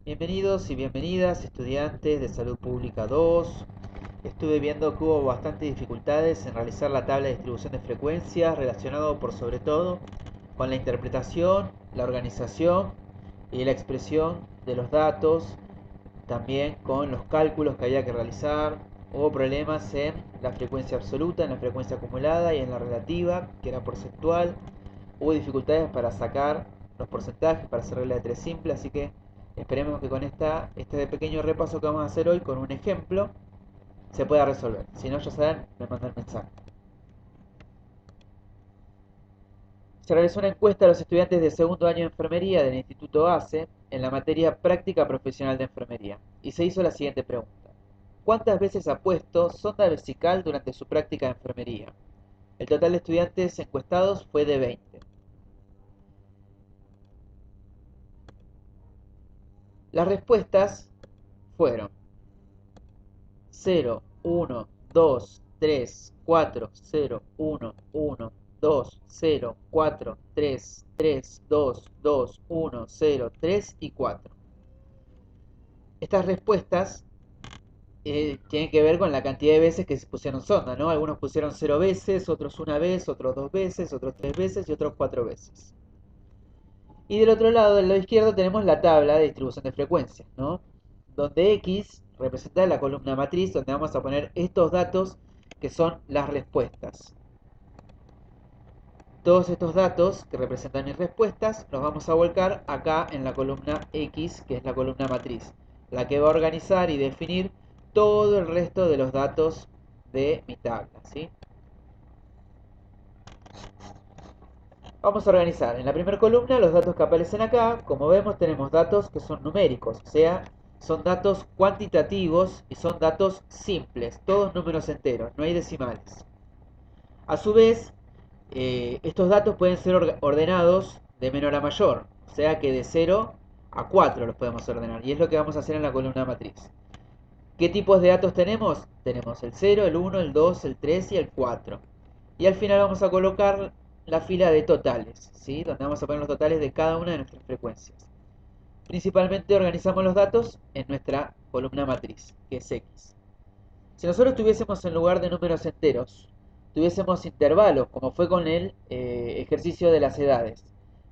Bienvenidos y bienvenidas estudiantes de Salud Pública 2. Estuve viendo que hubo bastantes dificultades en realizar la tabla de distribución de frecuencias relacionado por sobre todo con la interpretación, la organización y la expresión de los datos, también con los cálculos que había que realizar. Hubo problemas en la frecuencia absoluta, en la frecuencia acumulada y en la relativa, que era porcentual. Hubo dificultades para sacar los porcentajes, para hacer regla de tres simple, así que esperemos que con este pequeño repaso que vamos a hacer hoy, con un ejemplo, se pueda resolver. Si no, ya saben, me mandan mensaje. Se realizó una encuesta a los estudiantes de segundo año de enfermería del Instituto ACE en la materia práctica profesional de enfermería y se hizo la siguiente pregunta: ¿cuántas veces ha puesto sonda vesical durante su práctica de enfermería? El total de estudiantes encuestados fue de 20. Las respuestas fueron 0, 1, 2, 3, 4, 0, 1, 1, 2, 0, 4, 3, 3, 2, 2, 1, 0, 3 y 4. Estas respuestas tienen que ver con la cantidad de veces que se pusieron sonda, ¿no? Algunos pusieron 0 veces, otros una vez, otros 2 veces, otros 3 veces y otros 4 veces. Y del otro lado, del lado izquierdo, tenemos la tabla de distribución de frecuencias, ¿no? Donde X representa la columna matriz, donde vamos a poner estos datos que son las respuestas. Todos estos datos que representan mis respuestas los vamos a volcar acá en la columna X, que es la columna matriz, la que va a organizar y definir todo el resto de los datos de mi tabla, ¿sí? Vamos a organizar en la primera columna los datos que aparecen acá. Como vemos, tenemos datos que son numéricos, o sea, son datos cuantitativos y son datos simples, todos números enteros, no hay decimales. A su vez, estos datos pueden ser ordenados de menor a mayor, o sea que de 0 a 4 los podemos ordenar, y es lo que vamos a hacer en la columna matriz. ¿Qué tipos de datos tenemos? Tenemos el 0, el 1, el 2, el 3 y el 4. Y al final vamos a colocar la fila de totales, ¿sí? Donde vamos a poner los totales de cada una de nuestras frecuencias. Principalmente organizamos los datos en nuestra columna matriz, que es X. Si nosotros tuviésemos en lugar de números enteros, tuviésemos intervalos, como fue con el ejercicio de las edades.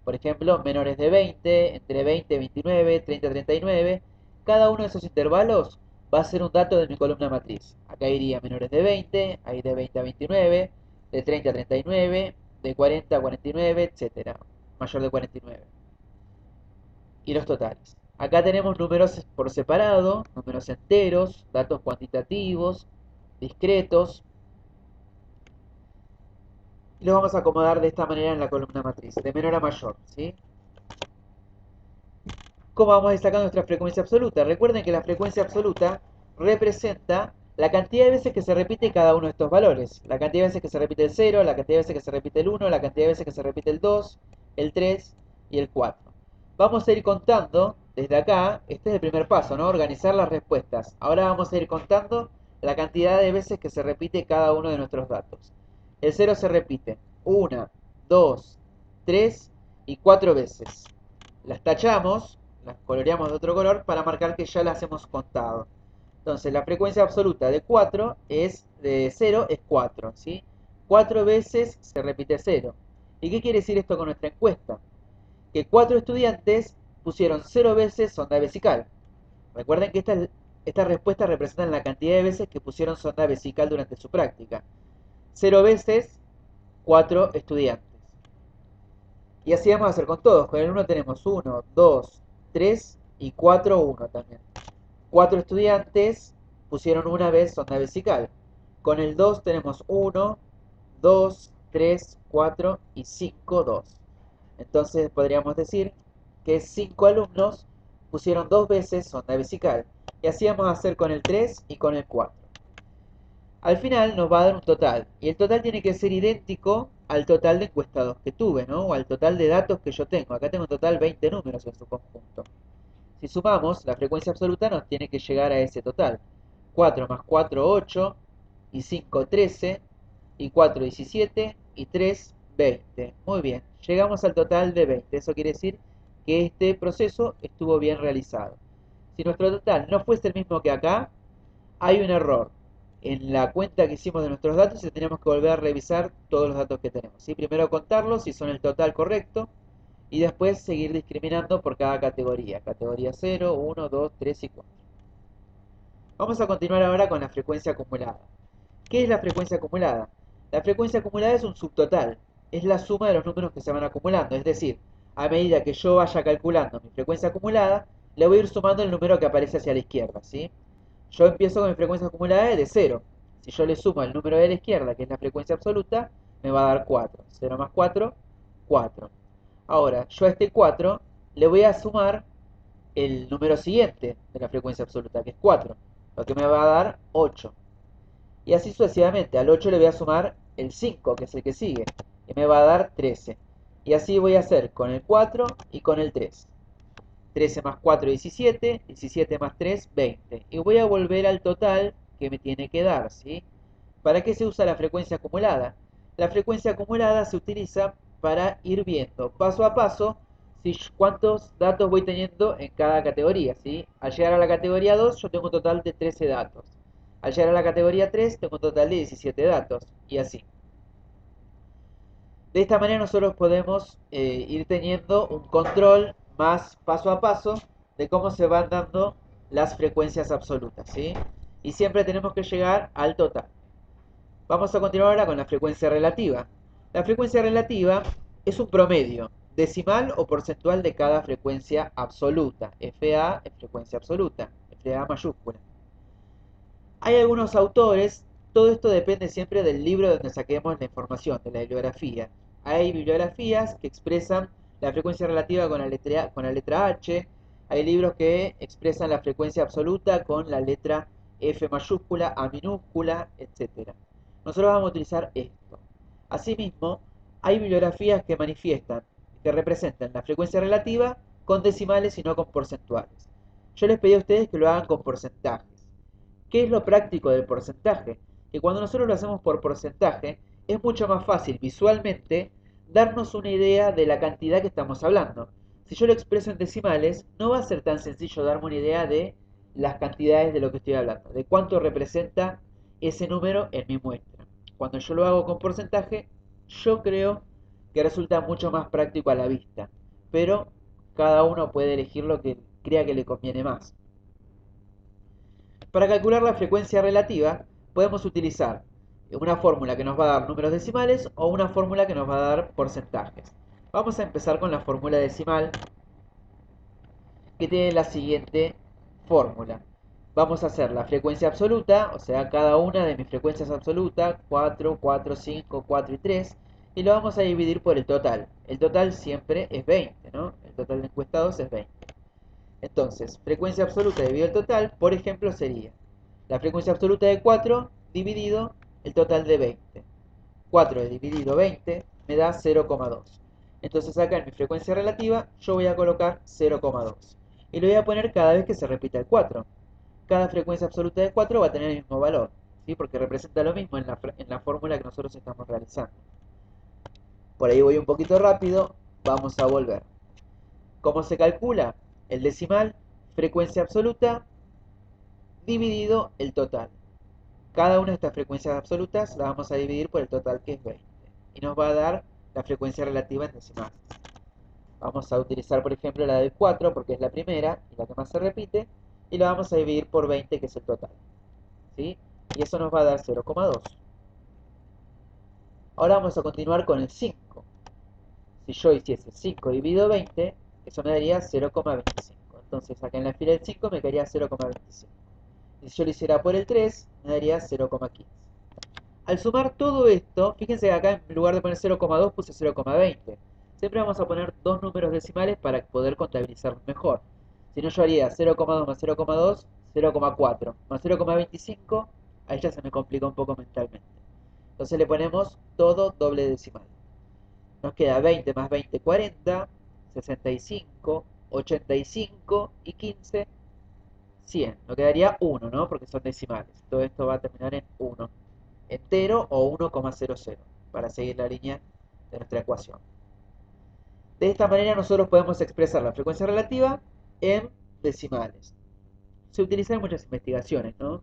Por ejemplo, menores de 20, entre 20 y 29, 30 y 39. Cada uno de esos intervalos va a ser un dato de mi columna matriz. Acá iría menores de 20, ahí de 20 a 29, de 30 a 39, de 40 a 49, etcétera. Mayor de 49. Y los totales. Acá tenemos números por separado, números enteros, datos cuantitativos, discretos, y los vamos a acomodar de esta manera en la columna matriz, de menor a mayor, ¿sí? ¿Cómo vamos a ir sacando nuestra frecuencia absoluta? Recuerden que la frecuencia absoluta representa la cantidad de veces que se repite cada uno de estos valores. La cantidad de veces que se repite el 0, la cantidad de veces que se repite el 1, la cantidad de veces que se repite el 2, el 3 y el 4. Vamos a ir contando desde acá, este es el primer paso, ¿no? Organizar las respuestas. Ahora vamos a ir contando la cantidad de veces que se repite cada uno de nuestros datos. El 0 se repite 1, 2, 3 y 4 veces. Las tachamos, las coloreamos de otro color para marcar que ya las hemos contado. Entonces la frecuencia absoluta de 4 es de 0 es 4, ¿sí? 4 veces se repite 0. ¿Y qué quiere decir esto con nuestra encuesta? Que 4 estudiantes pusieron 0 veces sonda vesical. Recuerden que estas respuestas representan la cantidad de veces que pusieron sonda vesical durante su práctica. 0 veces 4 estudiantes. Y así vamos a hacer con todos. Con el 1 tenemos 1, 2, 3 y 4, 1 también. 4 estudiantes pusieron una vez sonda vesical. Con el 2 tenemos 1, 2, 3, 4 y 5, 2. Entonces podríamos decir que 5 alumnos pusieron 2 veces sonda vesical. Y así vamos a hacer con el 3 y con el 4. Al final nos va a dar un total, y el total tiene que ser idéntico al total de encuestados que tuve, ¿no? O al total de datos que yo tengo. Acá tengo en total 20 números en su conjunto. Si sumamos, la frecuencia absoluta nos tiene que llegar a ese total. 4 más 4, 8, y 5, 13, y 4, 17, y 3, 20. Muy bien, llegamos al total de 20. Eso quiere decir que este proceso estuvo bien realizado. Si nuestro total no fuese el mismo que acá, hay un error en la cuenta que hicimos de nuestros datos y tenemos que volver a revisar todos los datos que tenemos, ¿sí? Primero contarlos si son el total correcto y después seguir discriminando por cada categoría. Categoría 0, 1, 2, 3 y 4. Vamos a continuar ahora con la frecuencia acumulada. ¿Qué es la frecuencia acumulada? La frecuencia acumulada es un subtotal. Es la suma de los números que se van acumulando. Es decir, a medida que yo vaya calculando mi frecuencia acumulada, le voy a ir sumando el número que aparece hacia la izquierda, ¿sí? Yo empiezo con mi frecuencia acumulada de 0. Si yo le sumo el número de la izquierda, que es la frecuencia absoluta, me va a dar 4. 0 más 4, 4. Ahora, yo a este 4 le voy a sumar el número siguiente de la frecuencia absoluta, que es 4, lo que me va a dar 8. Y así sucesivamente, al 8 le voy a sumar el 5, que es el que sigue, y me va a dar 13. Y así voy a hacer con el 4 y con el 3. 13 más 4, 17, 17 más 3, 20. Y voy a volver al total que me tiene que dar, ¿sí? ¿Para qué se usa la frecuencia acumulada? La frecuencia acumulada se utiliza para ir viendo paso a paso cuántos datos voy teniendo en cada categoría, ¿sí? Al llegar a la categoría 2 yo tengo un total de 13 datos. Al llegar a la categoría 3 tengo un total de 17 datos, y así. De esta manera nosotros podemos ir teniendo un control más paso a paso de cómo se van dando las frecuencias absolutas, ¿sí? Y siempre tenemos que llegar al total. Vamos a continuar ahora con la frecuencia relativa. La frecuencia relativa es un promedio decimal o porcentual de cada frecuencia absoluta. FA es frecuencia absoluta, FA mayúscula. Hay algunos autores, todo esto depende siempre del libro donde saquemos la información, de la bibliografía. Hay bibliografías que expresan la frecuencia relativa con la letra H, hay libros que expresan la frecuencia absoluta con la letra F mayúscula, A minúscula, etc. Nosotros vamos a utilizar esto. Asimismo, hay bibliografías que manifiestan, que representan la frecuencia relativa con decimales y no con porcentuales. Yo les pedí a ustedes que lo hagan con porcentajes. ¿Qué es lo práctico del porcentaje? Que cuando nosotros lo hacemos por porcentaje, es mucho más fácil visualmente darnos una idea de la cantidad que estamos hablando. Si yo lo expreso en decimales, no va a ser tan sencillo darme una idea de las cantidades de lo que estoy hablando, de cuánto representa ese número en mi muestra. Cuando yo lo hago con porcentaje, yo creo que resulta mucho más práctico a la vista, pero cada uno puede elegir lo que crea que le conviene más. Para calcular la frecuencia relativa, podemos utilizar una fórmula que nos va a dar números decimales o una fórmula que nos va a dar porcentajes. Vamos a empezar con la fórmula decimal, que tiene la siguiente fórmula. Vamos a hacer la frecuencia absoluta, o sea, cada una de mis frecuencias absolutas, 4, 4, 5, 4 y 3, y lo vamos a dividir por el total. El total siempre es 20, ¿no? El total de encuestados es 20. Entonces, frecuencia absoluta dividido el total, por ejemplo, sería la frecuencia absoluta de 4 dividido el total de 20. 4 dividido 20 me da 0,2. Entonces acá en mi frecuencia relativa yo voy a colocar 0,2. Y lo voy a poner cada vez que se repita el 4. Cada frecuencia absoluta de 4 va a tener el mismo valor, ¿sí? Porque representa lo mismo en la fórmula que nosotros estamos realizando. Por ahí voy un poquito rápido, vamos a volver. ¿Cómo se calcula? El decimal, frecuencia absoluta, dividido el total. Cada una de estas frecuencias absolutas la vamos a dividir por el total, que es 20. Y nos va a dar la frecuencia relativa en decimales. Vamos a utilizar, por ejemplo, la de 4, porque es la primera y la que más se repite. Y la vamos a dividir por 20, que es el total, ¿sí? Y eso nos va a dar 0,2. Ahora vamos a continuar con el 5. Si yo hiciese 5 dividido 20, eso me daría 0,25. Entonces acá en la fila del 5 me quedaría 0,25. Y si yo lo hiciera por el 3, me daría 0,15. Al sumar todo esto, fíjense que acá en lugar de poner 0,2 puse 0,20. Siempre vamos a poner dos números decimales para poder contabilizarlo mejor. Si no, yo haría 0,2 más 0,2, 0,4 más 0,25. Ahí ya se me complica un poco mentalmente. Entonces le ponemos todo doble decimal. Nos queda 20 más 20, 40, 65, 85 y 15, 100. Nos quedaría 1, ¿no? Porque son decimales. Todo esto va a terminar en 1. Entero o 1,00 para seguir la línea de nuestra ecuación. De esta manera nosotros podemos expresar la frecuencia relativa en decimales. se utilizan en muchas investigaciones, ¿no?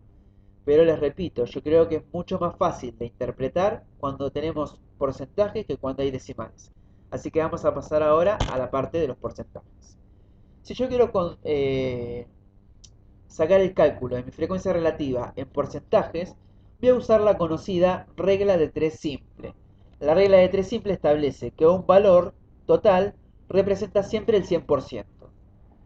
Pero les repito, yo creo que es mucho más fácil de interpretar cuando tenemos porcentajes que cuando hay decimales. Así que vamos a pasar ahora a la parte de los porcentajes. Si yo quiero sacar el cálculo de mi frecuencia relativa en porcentajes, voy a usar la conocida regla de 3 simple. La regla de 3 simple establece que un valor total representa siempre el 100%.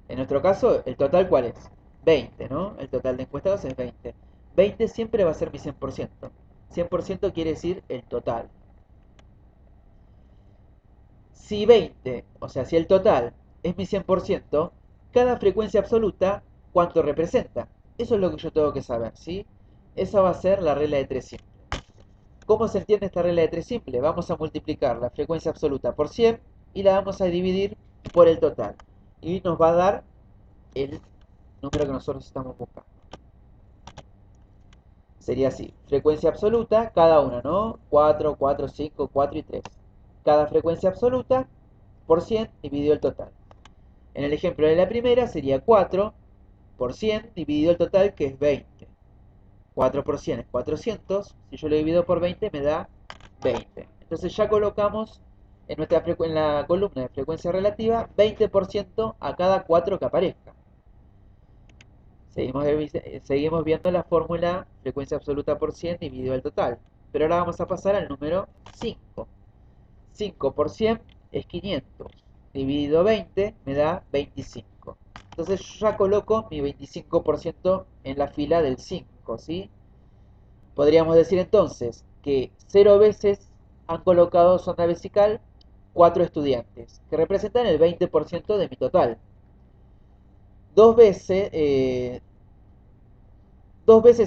En nuestro caso, ¿el total cuál es? 20, ¿no? El total de encuestados es 20. 20 siempre va a ser mi 100%. 100% quiere decir el total. Si 20, o sea, si el total es mi 100%, cada frecuencia absoluta, ¿cuánto representa? Eso es lo que yo tengo que saber, ¿sí? Esa va a ser la regla de 3 simple. ¿Cómo se entiende esta regla de 3 simple? Vamos a multiplicar la frecuencia absoluta por 100 y la vamos a dividir por el total. Y nos va a dar el número que nosotros estamos buscando. Sería así, frecuencia absoluta, cada una, ¿no? 4, 4, 5, 4 y 3. Cada frecuencia absoluta por 100 dividido el total. En el ejemplo de la primera sería 4 por 100 dividido el total, que es 20. 4 por 100 es 400, si yo lo divido por 20 me da 20. Entonces ya colocamos en la columna de frecuencia relativa 20% a cada 4 que aparezca. Seguimos viendo la fórmula frecuencia absoluta por 100 dividido el total. Pero ahora vamos a pasar al número 5. 5 por 100 es 500. Dividido 20 me da 25. Entonces yo ya coloco mi 25% en la fila del 5, ¿sí? Podríamos decir entonces que 0 veces han colocado sonda vesical 4 estudiantes, que representan el 20% de mi total. Dos veces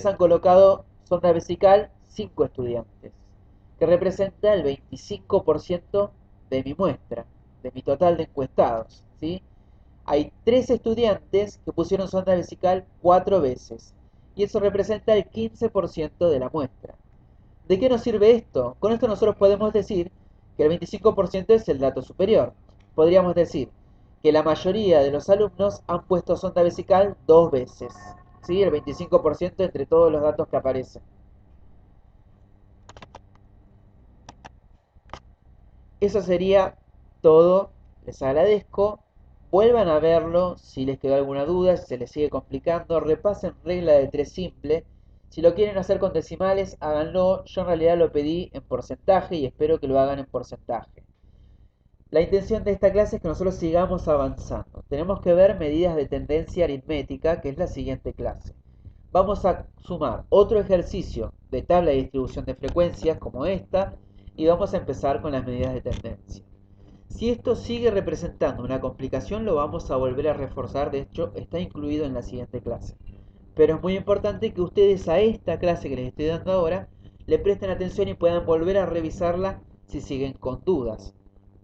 han colocado sonda vesical 5 estudiantes, que representa el 25% de mi muestra, de mi total de encuestados, ¿sí? Hay 3 estudiantes que pusieron sonda vesical 4 veces, y eso representa el 15% de la muestra. ¿De qué nos sirve esto? Con esto nosotros podemos decir que el 25% es el dato superior. Podríamos decir que la mayoría de los alumnos han puesto sonda vesical 2 veces, ¿sí? El 25% entre todos los datos que aparecen. Eso sería todo. Les agradezco. Vuelvan a verlo si les quedó alguna duda, si se les sigue complicando. Repasen regla de 3 simple. Si lo quieren hacer con decimales, háganlo. Yo en realidad lo pedí en porcentaje y espero que lo hagan en porcentaje. La intención de esta clase es que nosotros sigamos avanzando. Tenemos que ver medidas de tendencia aritmética, que es la siguiente clase. Vamos a sumar otro ejercicio de tabla de distribución de frecuencias como esta y vamos a empezar con las medidas de tendencia. Si esto sigue representando una complicación, lo vamos a volver a reforzar. De hecho, está incluido en la siguiente clase. Pero es muy importante que ustedes a esta clase que les estoy dando ahora le presten atención y puedan volver a revisarla si siguen con dudas.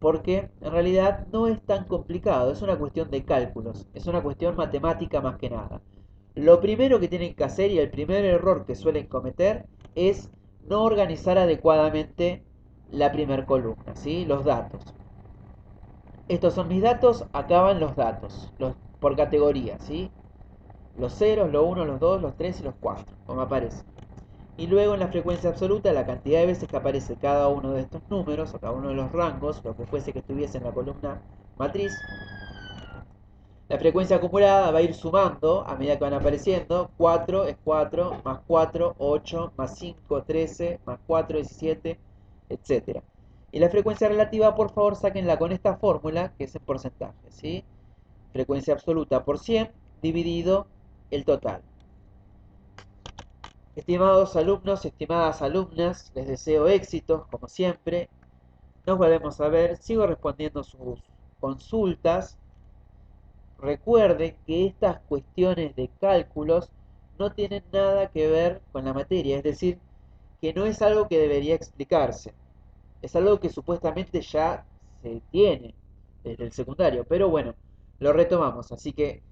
Porque en realidad no es tan complicado, es una cuestión de cálculos, es una cuestión matemática más que nada. Lo primero que tienen que hacer y el primer error que suelen cometer es no organizar adecuadamente la primera columna, ¿sí? Los datos. Estos son mis datos, acá van los datos, por categoría, ¿sí? Los ceros, los 1, los 2, los 3 y los 4, como aparece. Y luego en la frecuencia absoluta, la cantidad de veces que aparece cada uno de estos números, o cada uno de los rangos, lo que fuese que estuviese en la columna matriz. La frecuencia acumulada va a ir sumando a medida que van apareciendo. 4 es 4, más 4, 8, más 5, 13, más 4, 17, etc. Y la frecuencia relativa, por favor, sáquenla con esta fórmula, que es en porcentaje, ¿sí? Frecuencia absoluta por 100 dividido el total. Estimados alumnos, estimadas alumnas, les deseo éxitos, como siempre. Nos volvemos a ver, sigo respondiendo sus consultas. Recuerden que estas cuestiones de cálculos no tienen nada que ver con la materia, es decir, que no es algo que debería explicarse. Es algo que supuestamente ya se tiene desde el secundario, pero bueno, lo retomamos, así que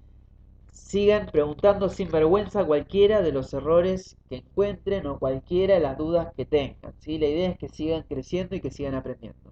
sigan preguntando sin vergüenza cualquiera de los errores que encuentren o cualquiera de las dudas que tengan, ¿sí? La idea es que sigan creciendo y que sigan aprendiendo.